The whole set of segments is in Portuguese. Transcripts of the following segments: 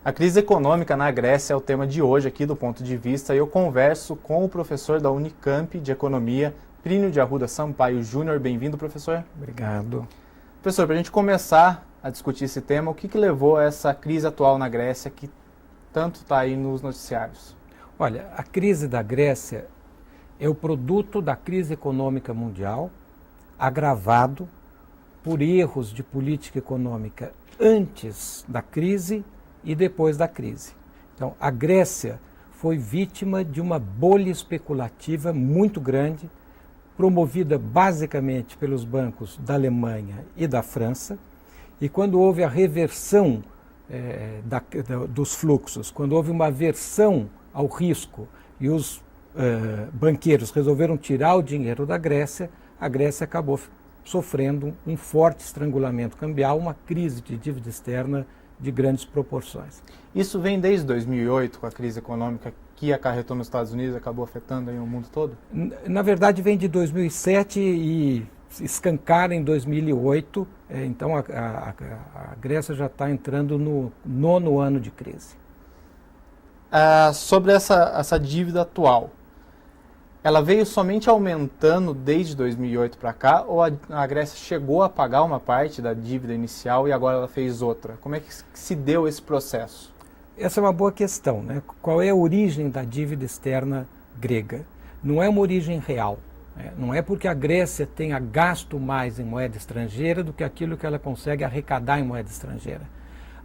A crise econômica na Grécia é o tema de hoje aqui do Ponto de Vista e eu converso com o professor da Unicamp de Economia, Plínio de Arruda Sampaio Júnior. Bem-vindo, professor. Obrigado. Professor, para a gente começar a discutir esse tema, o que levou a essa crise atual na Grécia que tanto está aí nos noticiários? Olha, a crise da Grécia é o produto da crise econômica mundial, agravado por erros de política econômica antes da crise e depois da crise. Então, a Grécia foi vítima de uma bolha especulativa muito grande, promovida basicamente pelos bancos da Alemanha e da França, e quando houve a reversão dos fluxos, quando houve uma aversão ao risco e os banqueiros resolveram tirar o dinheiro da Grécia, a Grécia acabou sofrendo um forte estrangulamento cambial, uma crise de dívida externa de grandes proporções. Isso vem desde 2008, com a crise econômica que acarretou nos Estados Unidos e acabou afetando aí o mundo todo? Na verdade, vem de 2007 e escancara em 2008, então a Grécia já está entrando no 9º ano de crise. Sobre essa dívida atual, ela veio somente aumentando desde 2008 para cá ou a Grécia chegou a pagar uma parte da dívida inicial e agora ela fez outra? Como é que se deu esse processo? Essa é uma boa questão, né? Qual é a origem da dívida externa grega? Não é uma origem real. Não é porque a Grécia tenha gasto mais em moeda estrangeira do que aquilo que ela consegue arrecadar em moeda estrangeira.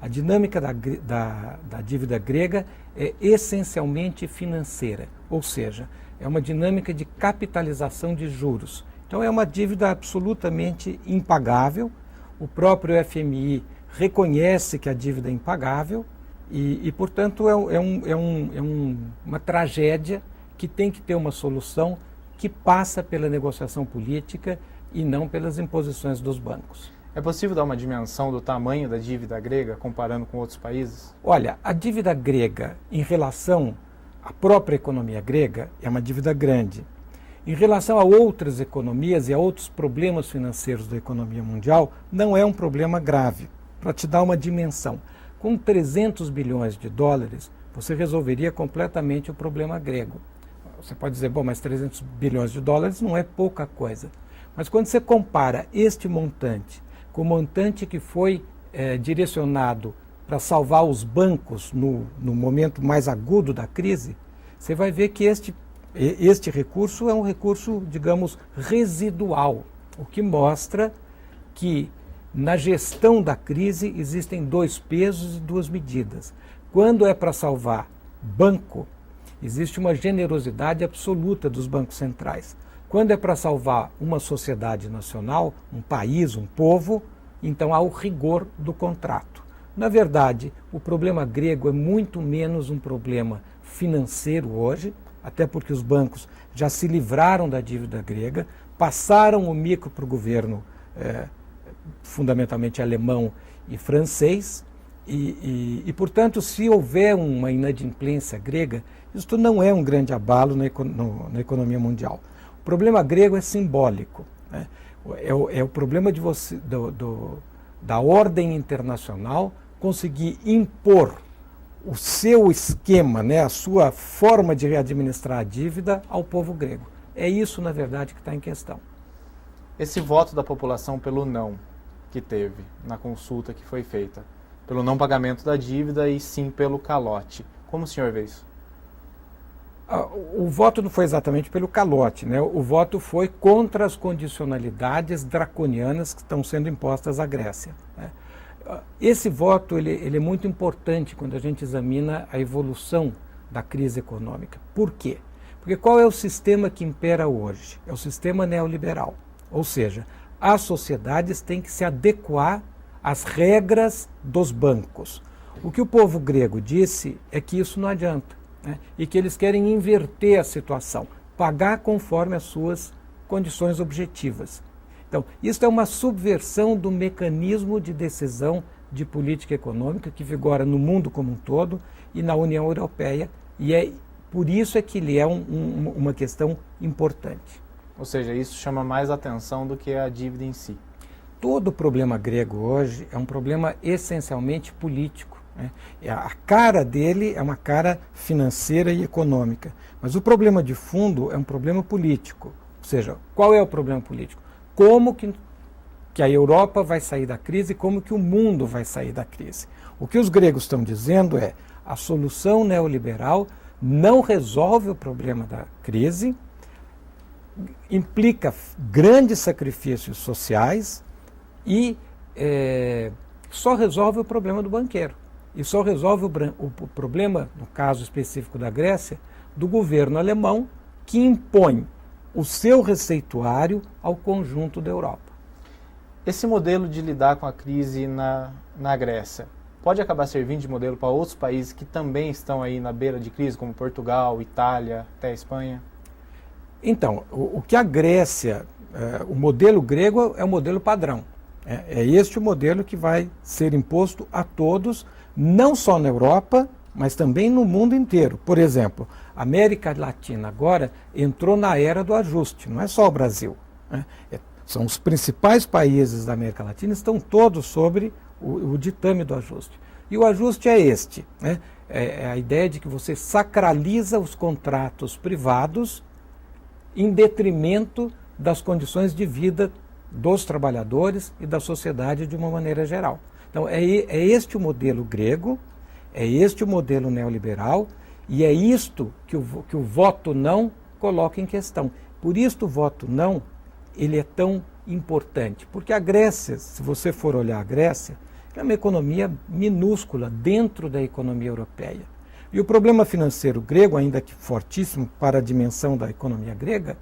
A dinâmica da dívida grega é essencialmente financeira, ou seja, é uma dinâmica de capitalização de juros. Então é uma dívida absolutamente impagável. O próprio FMI reconhece que a dívida é impagável e portanto, uma tragédia que tem que ter uma solução que passa pela negociação política e não pelas imposições dos bancos. É possível dar uma dimensão do tamanho da dívida grega comparando com outros países? Olha, a dívida grega em relação à própria economia grega é uma dívida grande. Em relação a outras economias e a outros problemas financeiros da economia mundial, não é um problema grave. Para te dar uma dimensão, com 300 bilhões de dólares, você resolveria completamente o problema grego. Você pode dizer, bom, mas 300 bilhões de dólares não é pouca coisa. Mas quando você compara este montante com o montante que foi direcionado para salvar os bancos no momento mais agudo da crise, você vai ver que este recurso é um recurso, digamos, residual, o que mostra que na gestão da crise existem dois pesos e duas medidas. Quando é para salvar banco, existe uma generosidade absoluta dos bancos centrais. Quando é para salvar uma sociedade nacional, um país, um povo, então há o rigor do contrato. Na verdade, o problema grego é muito menos um problema financeiro hoje, até porque os bancos já se livraram da dívida grega, passaram o mico para o governo, fundamentalmente alemão e francês, e, portanto, se houver uma inadimplência grega, isto não é um grande abalo na economia mundial. O problema grego é simbólico, né? É o problema da ordem internacional conseguir impor o seu esquema, né, a sua forma de administrar a dívida ao povo grego. É isso, na verdade, que está em questão. Esse voto da população pelo não que teve na consulta que foi feita, pelo não pagamento da dívida e sim pelo calote, como o senhor vê isso? O voto não foi exatamente pelo calote, né? O voto foi contra as condicionalidades draconianas que estão sendo impostas à Grécia, né? Esse voto ele é muito importante quando a gente examina a evolução da crise econômica. Por quê? Porque qual é o sistema que impera hoje? É o sistema neoliberal. Ou seja, as sociedades têm que se adequar às regras dos bancos. O que o povo grego disse é que isso não adianta, né? E que eles querem inverter a situação, pagar conforme as suas condições objetivas. Então, isso é uma subversão do mecanismo de decisão de política econômica que vigora no mundo como um todo e na União Europeia, e por isso é que ele é uma questão importante. Ou seja, isso chama mais atenção do que a dívida em si. Todo o problema grego hoje é um problema essencialmente político. né? A cara dele é uma cara financeira e econômica. Mas o problema de fundo é um problema político. Ou seja, qual é o problema político? Como que a Europa vai sair da crise, como que o mundo vai sair da crise. O que os gregos estão dizendo é: a solução neoliberal não resolve o problema da crise, implica grandes sacrifícios sociais e só resolve o problema do banqueiro. E só resolve o problema, no caso específico da Grécia, do governo alemão, que impõe o seu receituário ao conjunto da Europa. Esse modelo de lidar com a crise na Grécia pode acabar servindo de modelo para outros países que também estão aí na beira de crise, como Portugal, Itália, até a Espanha? Então, o que a Grécia, o modelo grego é o modelo padrão. É este o modelo que vai ser imposto a todos, não só na Europa, mas também no mundo inteiro. Por exemplo, a América Latina agora entrou na era do ajuste, não é só o Brasil, né? São os principais países da América Latina, estão todos sobre o ditame do ajuste. E o ajuste é este, né? É a ideia de que você sacraliza os contratos privados em detrimento das condições de vida dos trabalhadores e da sociedade de uma maneira geral. Então, é este o modelo grego, é este o modelo neoliberal, e é isto que o voto não coloca em questão. Por isso o voto não, ele é tão importante. Porque a Grécia, se você for olhar a Grécia, é uma economia minúscula dentro da economia europeia. E o problema financeiro grego, ainda que fortíssimo para a dimensão da economia grega,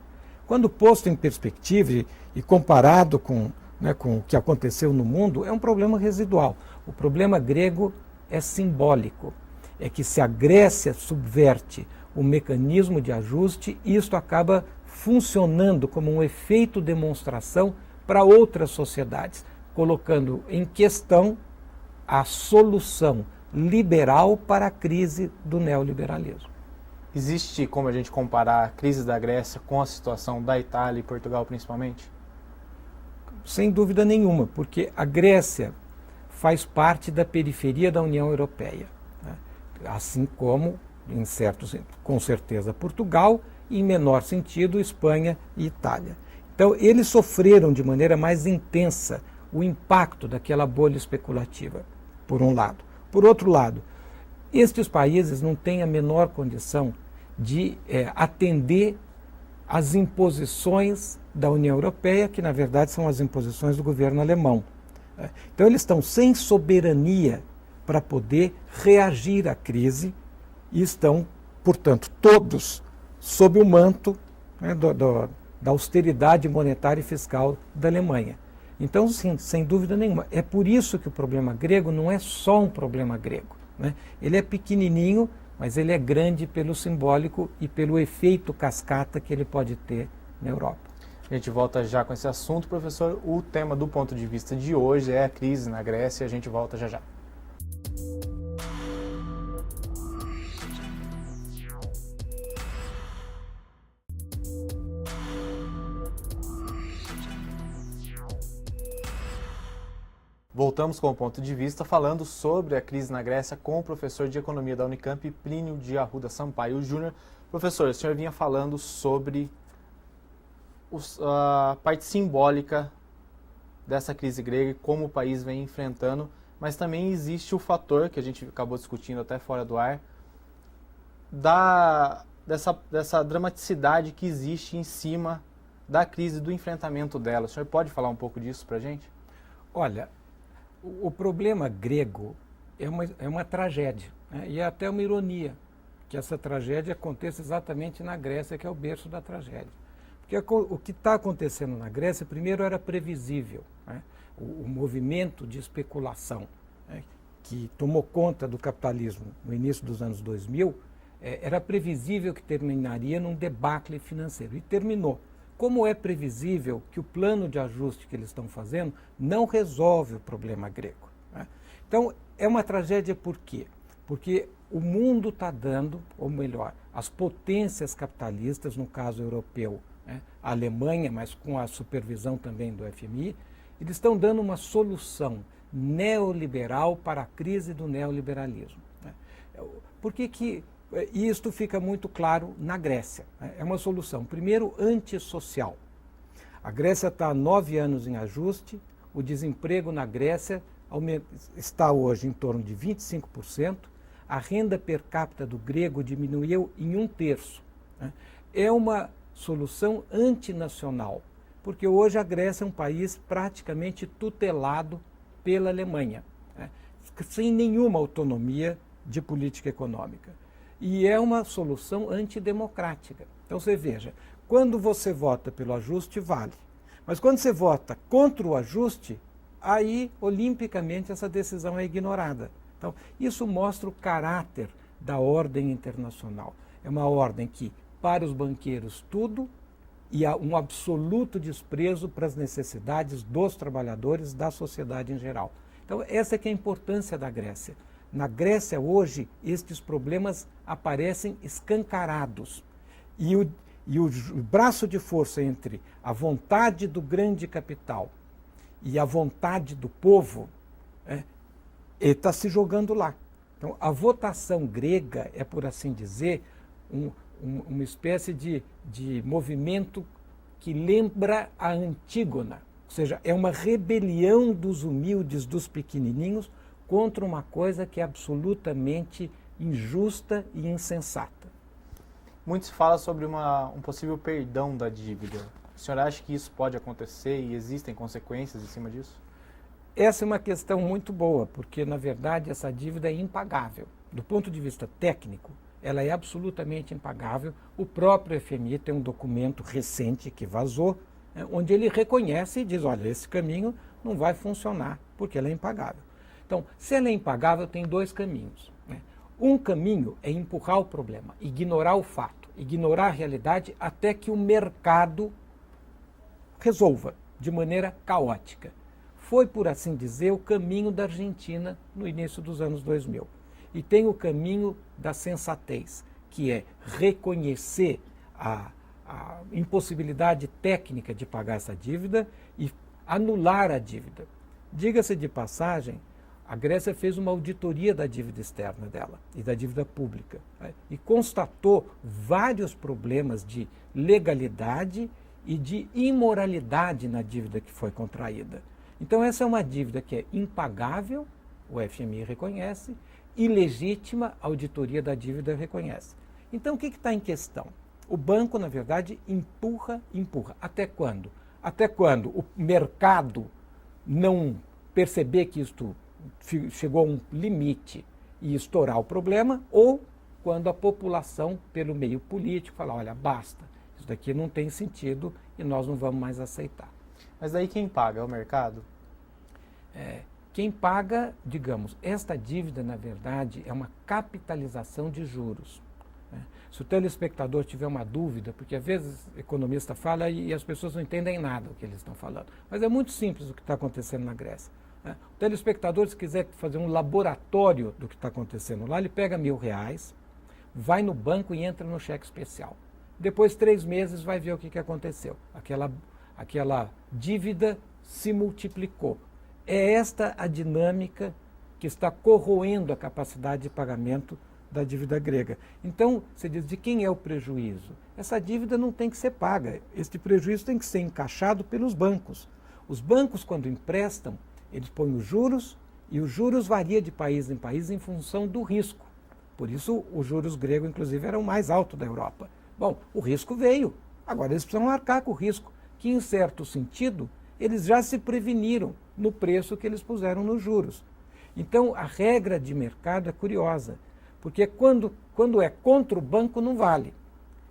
quando posto em perspectiva e comparado com o que aconteceu no mundo, é um problema residual. O problema grego é simbólico. É que se a Grécia subverte o mecanismo de ajuste, isto acaba funcionando como um efeito demonstração para outras sociedades, colocando em questão a solução liberal para a crise do neoliberalismo. Existe como a gente comparar a crise da Grécia com a situação da Itália e Portugal principalmente? Sem dúvida nenhuma, porque a Grécia faz parte da periferia da União Europeia, né? Assim como, com certeza, Portugal e, em menor sentido, Espanha e Itália. Então, eles sofreram de maneira mais intensa o impacto daquela bolha especulativa, por um lado. Por outro lado, estes países não têm a menor condição de atender às imposições da União Europeia, que na verdade são as imposições do governo alemão. Então eles estão sem soberania para poder reagir à crise e estão, portanto, todos sob o manto, né, da austeridade monetária e fiscal da Alemanha. Então, sim, sem dúvida nenhuma. É por isso que o problema grego não é só um problema grego, né? Ele é pequenininho, mas ele é grande pelo simbólico e pelo efeito cascata que ele pode ter na Europa. A gente volta já com esse assunto, professor. O tema do ponto de vista de hoje é a crise na Grécia. A gente volta já já. Voltamos com o ponto de vista falando sobre a crise na Grécia com o professor de Economia da Unicamp, Plínio de Arruda Sampaio Júnior. Professor, o senhor vinha falando sobre a parte simbólica dessa crise grega e como o país vem enfrentando, mas também existe o fator, que a gente acabou discutindo até fora do ar, dessa dramaticidade que existe em cima da crise, do enfrentamento dela. O senhor pode falar um pouco disso para a gente? Olha, o problema grego é uma tragédia, né? E é até uma ironia que essa tragédia aconteça exatamente na Grécia, que é o berço da tragédia. Porque o que está acontecendo na Grécia, primeiro, era previsível, né? O movimento de especulação, né, que tomou conta do capitalismo no início dos anos 2000, era previsível que terminaria num debacle financeiro, e terminou. Como é previsível que o plano de ajuste que eles estão fazendo não resolve o problema grego, né? Então, é uma tragédia por quê? Porque o mundo está dando, ou melhor, as potências capitalistas, no caso europeu, né, a Alemanha, mas com a supervisão também do FMI, Eles estão dando uma solução neoliberal para a crise do neoliberalismo. Né? Por que que isto fica muito claro na Grécia? Né? É uma solução, primeiro, antissocial. A Grécia está há 9 anos em ajuste, o desemprego na Grécia está hoje em torno de 25%, a renda per capita do grego diminuiu em 1/3. Né? É uma solução antinacional, porque hoje a Grécia é um país praticamente tutelado pela Alemanha, né? Sem nenhuma autonomia de política econômica. E é uma solução antidemocrática. Então você veja, quando você vota pelo ajuste, vale. Mas quando você vota contra o ajuste, aí, olimpicamente, essa decisão é ignorada. Então, isso mostra o caráter da ordem internacional. É uma ordem que, para os banqueiros, tudo, e há um absoluto desprezo para as necessidades dos trabalhadores, da sociedade em geral. Então, essa é que é a importância da Grécia. Na Grécia, hoje, estes problemas aparecem escancarados. E o braço de força entre a vontade do grande capital e a vontade do povo está se jogando lá. Então, a votação grega é, por assim dizer, uma espécie de movimento que lembra a Antígona. Ou seja, é uma rebelião dos humildes, dos pequenininhos, contra uma coisa que é absolutamente injusta e insensata. Muito se fala sobre um possível perdão da dívida. O senhor acha que isso pode acontecer e existem consequências em cima disso? Essa é uma questão muito boa, porque, na verdade, essa dívida é impagável. Do ponto de vista técnico, ela é absolutamente impagável. O próprio FMI tem um documento recente que vazou, onde ele reconhece e diz, olha, esse caminho não vai funcionar, porque ela é impagável. Então, se ela é impagável, tem 2 caminhos. Um caminho é empurrar o problema, ignorar o fato, ignorar a realidade até que o mercado resolva de maneira caótica. Foi, por assim dizer, o caminho da Argentina no início dos anos 2000. E tem o caminho da sensatez, que é reconhecer a impossibilidade técnica de pagar essa dívida e anular a dívida. Diga-se de passagem, a Grécia fez uma auditoria da dívida externa dela e da dívida pública, né? E constatou vários problemas de legalidade e de imoralidade na dívida que foi contraída. Então essa é uma dívida que é impagável, o FMI reconhece, ilegítima, a auditoria da dívida reconhece. Então o que está em questão? O banco, na verdade, empurra. Até quando? Até quando o mercado não perceber que isto chegou a um limite e estourar o problema, ou quando a população, pelo meio político, fala, olha, basta, isso daqui não tem sentido e nós não vamos mais aceitar. Mas daí quem paga? É o mercado? Quem paga, digamos, esta dívida, na verdade, é uma capitalização de juros. Se o telespectador tiver uma dúvida, porque às vezes o economista fala e as pessoas não entendem nada do que eles estão falando, mas é muito simples o que está acontecendo na Grécia. O telespectador, se quiser fazer um laboratório do que está acontecendo lá, ele pega R$1.000, vai no banco e entra no cheque especial. Depois de 3 meses vai ver o que aconteceu. Aquela dívida se multiplicou. É esta a dinâmica que está corroendo a capacidade de pagamento da dívida grega. Então, você diz, de quem é o prejuízo? Essa dívida não tem que ser paga. Este prejuízo tem que ser encaixado pelos bancos. Os bancos, quando emprestam, eles põem os juros, e os juros variam de país em país em função do risco. Por isso, os juros gregos, inclusive, eram mais altos da Europa. Bom, o risco veio. Agora, eles precisam arcar com o risco, que, em certo sentido, eles já se preveniram no preço que eles puseram nos juros. Então, a regra de mercado é curiosa, porque quando é contra o banco, não vale.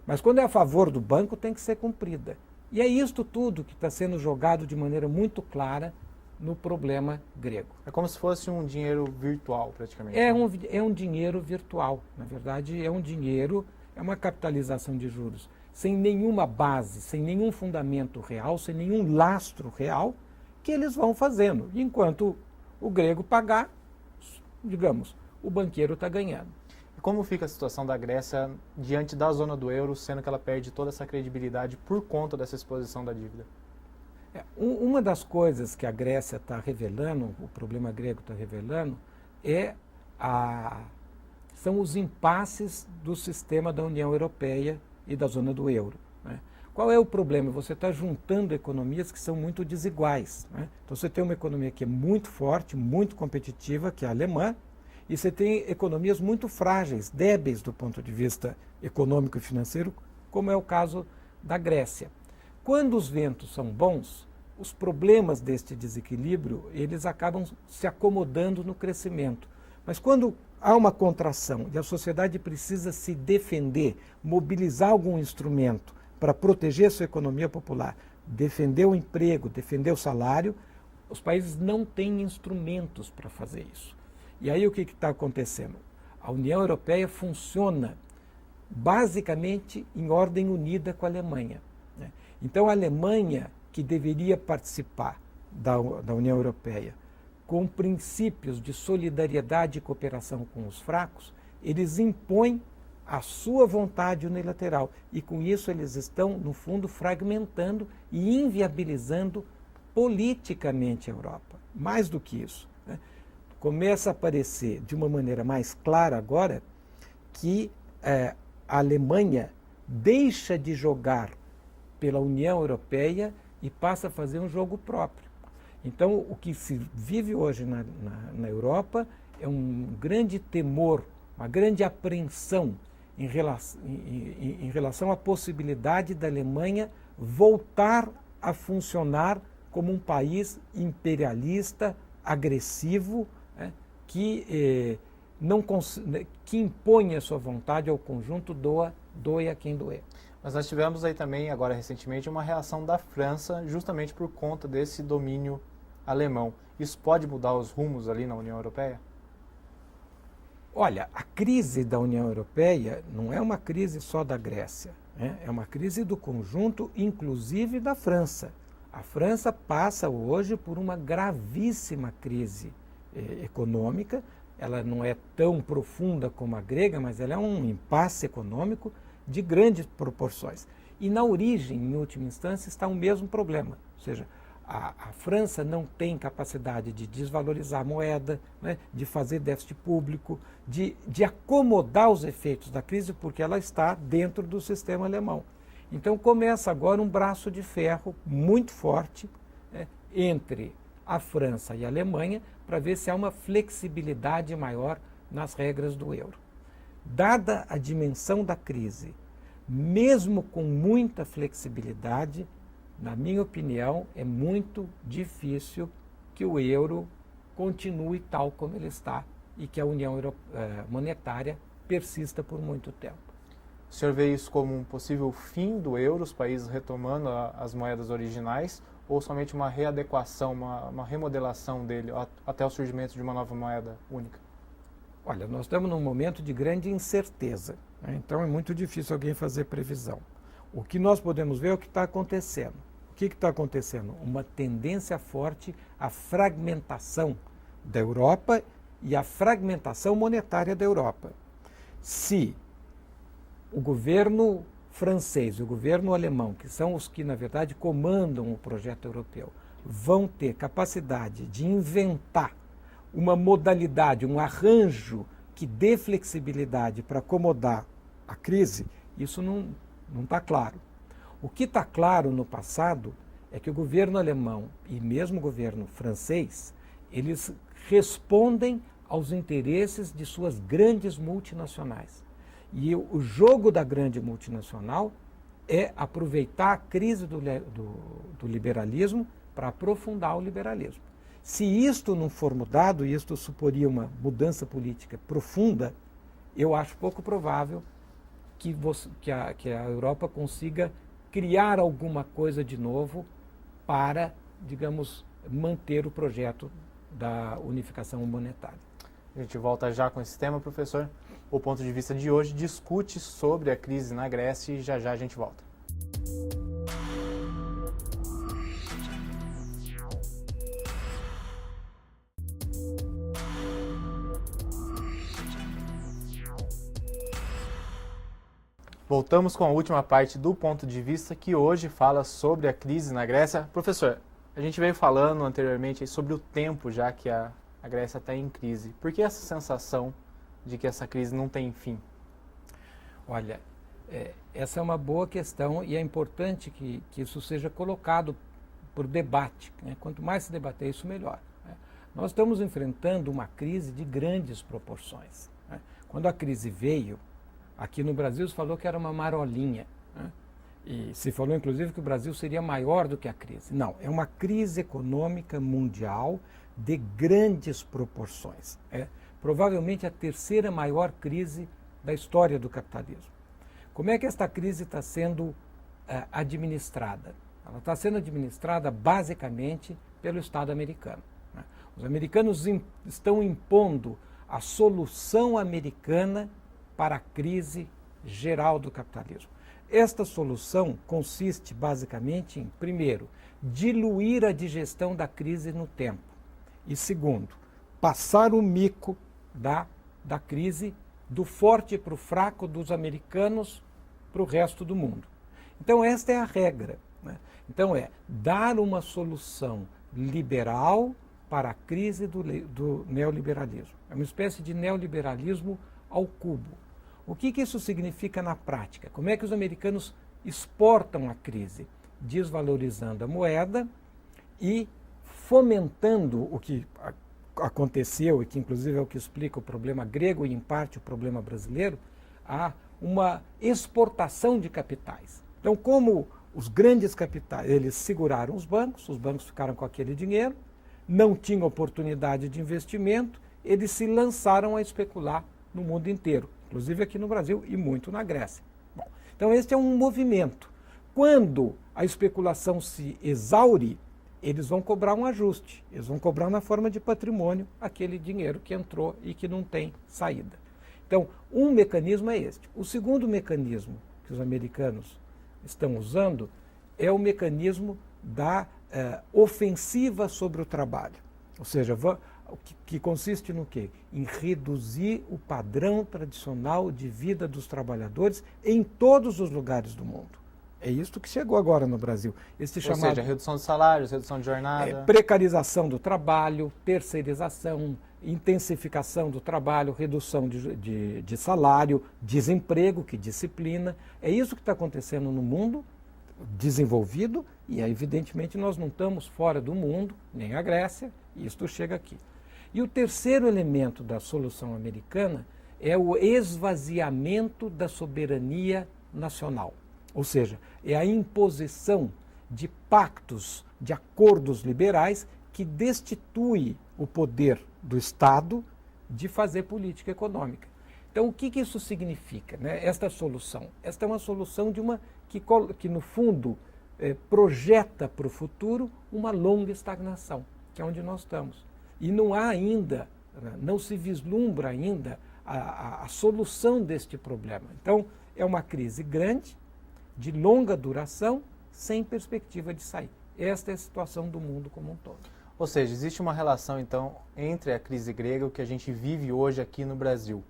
Mas quando é a favor do banco, tem que ser cumprida. E é isto tudo que está sendo jogado de maneira muito clara no problema grego. É como se fosse um dinheiro virtual, praticamente. É um dinheiro virtual. Na verdade, é uma capitalização de juros sem nenhuma base, sem nenhum fundamento real, sem nenhum lastro real, que eles vão fazendo. Enquanto o grego pagar, digamos, o banqueiro está ganhando. E como fica a situação da Grécia diante da zona do euro, sendo que ela perde toda essa credibilidade por conta dessa exposição da dívida? Uma das coisas que a Grécia está revelando, o problema grego está revelando, são os impasses do sistema da União Europeia e da zona do euro, né? Qual é o problema? Você está juntando economias que são muito desiguais, né? Então você tem uma economia que é muito forte, muito competitiva, que é a alemã, e você tem economias muito frágeis, débeis do ponto de vista econômico e financeiro, como é o caso da Grécia. Quando os ventos são bons, os problemas deste desequilíbrio, eles acabam se acomodando no crescimento. Mas quando há uma contração e a sociedade precisa se defender, mobilizar algum instrumento para proteger sua economia popular, defender o emprego, defender o salário, os países não têm instrumentos para fazer isso. E aí o que está acontecendo? A União Europeia funciona basicamente em ordem unida com a Alemanha, né? Então a Alemanha, que deveria participar da União Europeia com princípios de solidariedade e cooperação com os fracos, eles impõem a sua vontade unilateral. E com isso eles estão, no fundo, fragmentando e inviabilizando politicamente a Europa. Mais do que isso, né? Começa a aparecer de uma maneira mais clara agora que a Alemanha deixa de jogar pela União Europeia e passa a fazer um jogo próprio. Então, o que se vive hoje na Europa é um grande temor, uma grande apreensão em relação à possibilidade da Alemanha voltar a funcionar como um país imperialista, agressivo, né, que impõe a sua vontade ao conjunto, doe a quem doer. Mas nós tivemos aí também, agora recentemente, uma reação da França justamente por conta desse domínio alemão. Isso pode mudar os rumos ali na União Europeia? Olha, a crise da União Europeia não é uma crise só da Grécia, né? É uma crise do conjunto, inclusive da França. A França passa hoje por uma gravíssima crise econômica. Ela não é tão profunda como a grega, mas ela é um impasse econômico de grandes proporções. E na origem, em última instância, está o mesmo problema. Ou seja, a França não tem capacidade de desvalorizar a moeda, né, de fazer déficit público, de acomodar os efeitos da crise, porque ela está dentro do sistema alemão. Então começa agora um braço de ferro muito forte, né, entre a França e a Alemanha para ver se há uma flexibilidade maior nas regras do euro. Dada a dimensão da crise, mesmo com muita flexibilidade, na minha opinião, é muito difícil que o euro continue tal como ele está e que a União Monetária persista por muito tempo. O senhor vê isso como um possível fim do euro, os países retomando as moedas originais, ou somente uma readequação, uma remodelação dele até o surgimento de uma nova moeda única? Olha, nós estamos num momento de grande incerteza, né? Então é muito difícil alguém fazer previsão. O que nós podemos ver é o que está acontecendo. O que está acontecendo? Uma tendência forte à fragmentação da Europa e à fragmentação monetária da Europa. Se o governo francês e o governo alemão, que são os que, na verdade, comandam o projeto europeu, vão ter capacidade de inventar uma modalidade, um arranjo que dê flexibilidade para acomodar a crise, isso não está claro. O que está claro no passado é que o governo alemão e mesmo o governo francês, eles respondem aos interesses de suas grandes multinacionais. E o jogo da grande multinacional é aproveitar a crise do liberalismo para aprofundar o liberalismo. Se isto não for mudado, e isto suporia uma mudança política profunda, eu acho pouco provável que a Europa consiga criar alguma coisa de novo para, digamos, manter o projeto da unificação monetária. A gente volta já com esse tema, professor. O ponto de vista de hoje discute sobre a crise na Grécia e já a gente volta. Voltamos com a última parte do ponto de vista, que hoje fala sobre a crise na Grécia. Professor, a gente veio falando anteriormente sobre o tempo já que a Grécia está em crise. Por que essa sensação de que essa crise não tem fim? Olha, essa é uma boa questão e é importante que isso seja colocado por debate, né? Quanto mais se debater isso, melhor, né? Nós estamos enfrentando uma crise de grandes proporções, né? Quando a crise veio, aqui no Brasil se falou que era uma marolinha, né? E se falou inclusive que o Brasil seria maior do que a crise. Não, é uma crise econômica mundial de grandes proporções. É provavelmente a terceira maior crise da história do capitalismo. Como é que esta crise está sendo administrada? Ela está sendo administrada basicamente pelo Estado americano, né? Os americanos estão impondo a solução americana para a crise geral do capitalismo. Esta solução consiste basicamente em, primeiro, diluir a digestão da crise no tempo e, segundo, passar o mico da crise do forte para o fraco dos americanos para o resto do mundo. Então, esta é a regra, né? Então, dar uma solução liberal para a crise do neoliberalismo. É uma espécie de neoliberalismo ao cubo. O que isso significa na prática? Como é que os americanos exportam a crise? Desvalorizando a moeda e fomentando o que aconteceu, e que inclusive é o que explica o problema grego e em parte o problema brasileiro, a uma exportação de capitais. Então, como os grandes capitais, eles seguraram os bancos ficaram com aquele dinheiro, não tinham oportunidade de investimento, eles se lançaram a especular no mundo inteiro, inclusive aqui no Brasil e muito na Grécia. Bom, então este é um movimento. Quando a especulação se exaure, eles vão cobrar um ajuste, eles vão cobrar na forma de patrimônio aquele dinheiro que entrou e que não tem saída. Então, um mecanismo é este. O segundo mecanismo que os americanos estão usando é o mecanismo da ofensiva sobre o trabalho. Ou seja, que consiste no quê? Em reduzir o padrão tradicional de vida dos trabalhadores em todos os lugares do mundo. É isso que chegou agora no Brasil. Ou seja, redução de salários, redução de jornada. Precarização do trabalho, terceirização, intensificação do trabalho, redução de salário, desemprego, que disciplina. É isso que está acontecendo no mundo desenvolvido e, evidentemente, nós não estamos fora do mundo, nem a Grécia, e isto chega aqui. E o terceiro elemento da solução americana é o esvaziamento da soberania nacional. Ou seja, é a imposição de pactos, de acordos liberais que destitui o poder do Estado de fazer política econômica. Então, o que isso significa, né? Esta solução? Esta é uma solução que no fundo, projeta para o futuro uma longa estagnação, que é onde nós estamos. E não há ainda, não se vislumbra ainda a solução deste problema. Então, é uma crise grande, de longa duração, sem perspectiva de sair. Esta é a situação do mundo como um todo. Ou seja, existe uma relação, então, entre a crise grega e o que a gente vive hoje aqui no Brasil.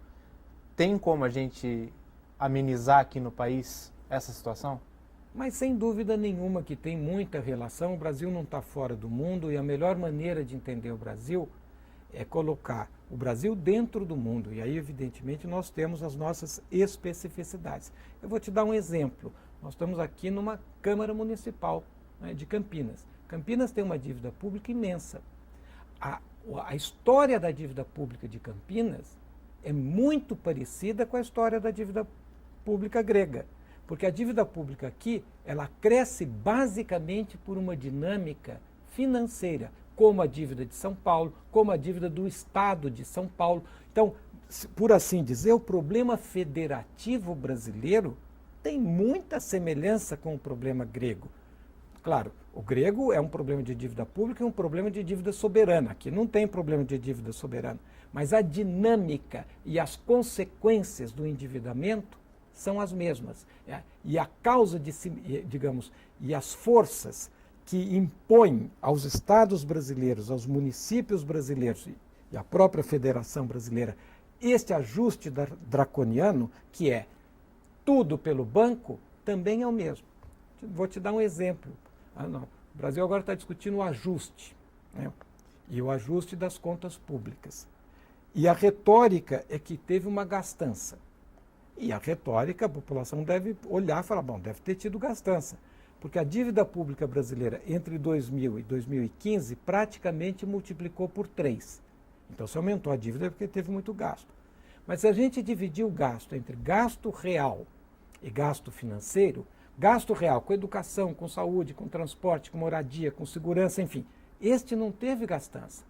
Tem como a gente amenizar aqui no país essa situação? Mas sem dúvida nenhuma que tem muita relação. O Brasil não está fora do mundo e a melhor maneira de entender o Brasil é colocar o Brasil dentro do mundo. E aí, evidentemente, nós temos as nossas especificidades. Eu vou te dar um exemplo. Nós estamos aqui numa Câmara Municipal, né, de Campinas. Campinas tem uma dívida pública imensa. A história da dívida pública de Campinas é muito parecida com a história da dívida pública grega. Porque a dívida pública aqui, ela cresce basicamente por uma dinâmica financeira, como a dívida de São Paulo, como a dívida do Estado de São Paulo. Então, por assim dizer, o problema federativo brasileiro tem muita semelhança com o problema grego. Claro, o grego é um problema de dívida pública e um problema de dívida soberana. Aqui não tem problema de dívida soberana. Mas a dinâmica e as consequências do endividamento são as mesmas. E a causa, digamos, e as forças que impõem aos estados brasileiros, aos municípios brasileiros e à própria Federação Brasileira este ajuste draconiano, que é tudo pelo banco, também é o mesmo. Vou te dar um exemplo. O Brasil agora está discutindo o ajuste, né? E o ajuste das contas públicas. E a retórica é que teve uma gastança. E a retórica, a população deve olhar e falar, bom, deve ter tido gastança. Porque a dívida pública brasileira entre 2000 e 2015 praticamente multiplicou por 3. Então, se aumentou a dívida é porque teve muito gasto. Mas se a gente dividir o gasto entre gasto real e gasto financeiro, gasto real com educação, com saúde, com transporte, com moradia, com segurança, enfim, este não teve gastança,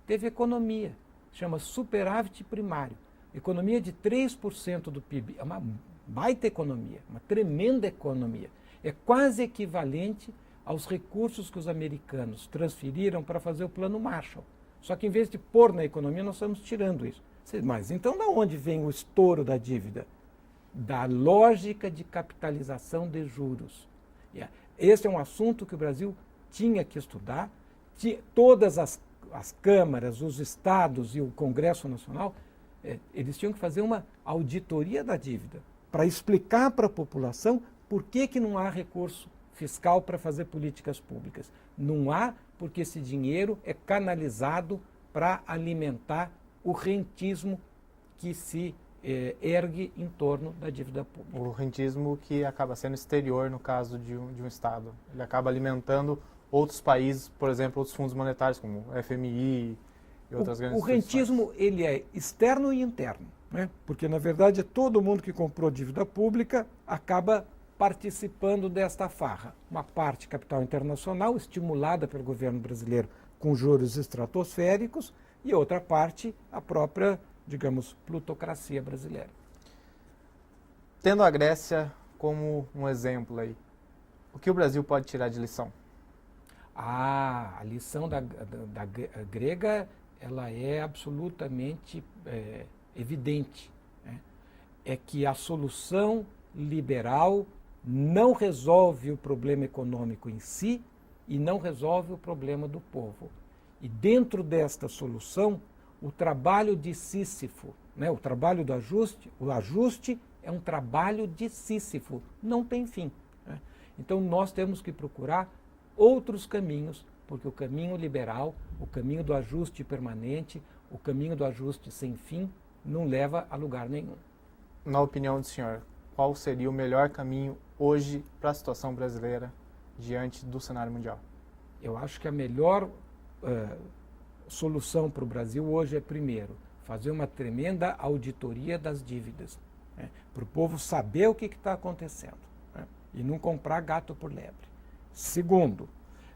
teve economia, chama superávit primário. Economia de 3% do PIB, é uma baita economia, uma tremenda economia. É quase equivalente aos recursos que os americanos transferiram para fazer o Plano Marshall. Só que em vez de pôr na economia, nós estamos tirando isso. Mas então de onde vem o estouro da dívida? Da lógica de capitalização de juros. Esse é um assunto que o Brasil tinha que estudar. Todas as câmaras, os estados e o Congresso Nacional, eles tinham que fazer uma auditoria da dívida para explicar para a população por que não há recurso fiscal para fazer políticas públicas. Não há porque esse dinheiro é canalizado para alimentar o rentismo que se ergue em torno da dívida pública. O rentismo que acaba sendo exterior no caso de um Estado. Ele acaba alimentando outros países, por exemplo, outros fundos monetários, como o FMI e outras grandes instituições. O rentismo ele é externo e interno, né? Porque, na verdade, todo mundo que comprou dívida pública acaba participando desta farra. Uma parte capital internacional, estimulada pelo governo brasileiro com juros estratosféricos, e outra parte, a própria, digamos, plutocracia brasileira. Tendo a Grécia como um exemplo aí, o que o Brasil pode tirar de lição? A lição da grega, ela é absolutamente evidente, né? É que a solução liberal não resolve o problema econômico em si e não resolve o problema do povo. E dentro desta solução, o trabalho de Sísifo, né, o trabalho do ajuste, o ajuste é um trabalho de Sísifo, não tem fim, né? Então nós temos que procurar outros caminhos, porque o caminho liberal, o caminho do ajuste permanente, o caminho do ajuste sem fim, não leva a lugar nenhum. Na opinião do senhor, qual seria o melhor caminho hoje para a situação brasileira diante do cenário mundial? Eu acho que a melhor solução para o Brasil hoje é, primeiro, fazer uma tremenda auditoria das dívidas, né, para o povo saber o que está acontecendo, né, e não comprar gato por lebre. Segundo,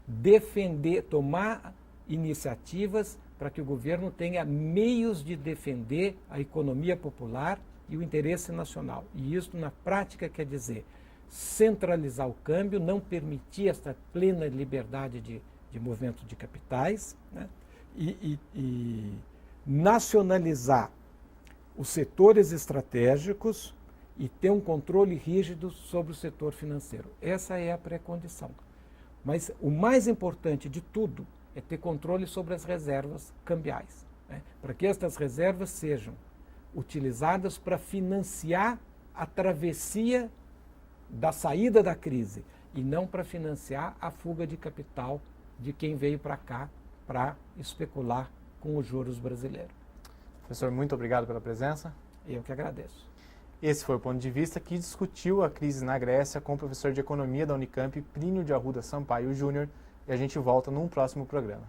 defender, tomar iniciativas para que o governo tenha meios de defender a economia popular e o interesse nacional. E isso, na prática, quer dizer centralizar o câmbio, não permitir essa plena liberdade de movimento de capitais, né? E nacionalizar os setores estratégicos e ter um controle rígido sobre o setor financeiro. Essa é a pré-condição. Mas o mais importante de tudo é ter controle sobre as reservas cambiais, né? Para que estas reservas sejam utilizadas para financiar a travessia da saída da crise e não para financiar a fuga de capital de quem veio para cá para especular com os juros brasileiros. Professor, muito obrigado pela presença. Eu que agradeço. Esse foi o Ponto de Vista, que discutiu a crise na Grécia com o professor de Economia da Unicamp, Plínio de Arruda Sampaio Júnior, e a gente volta num próximo programa.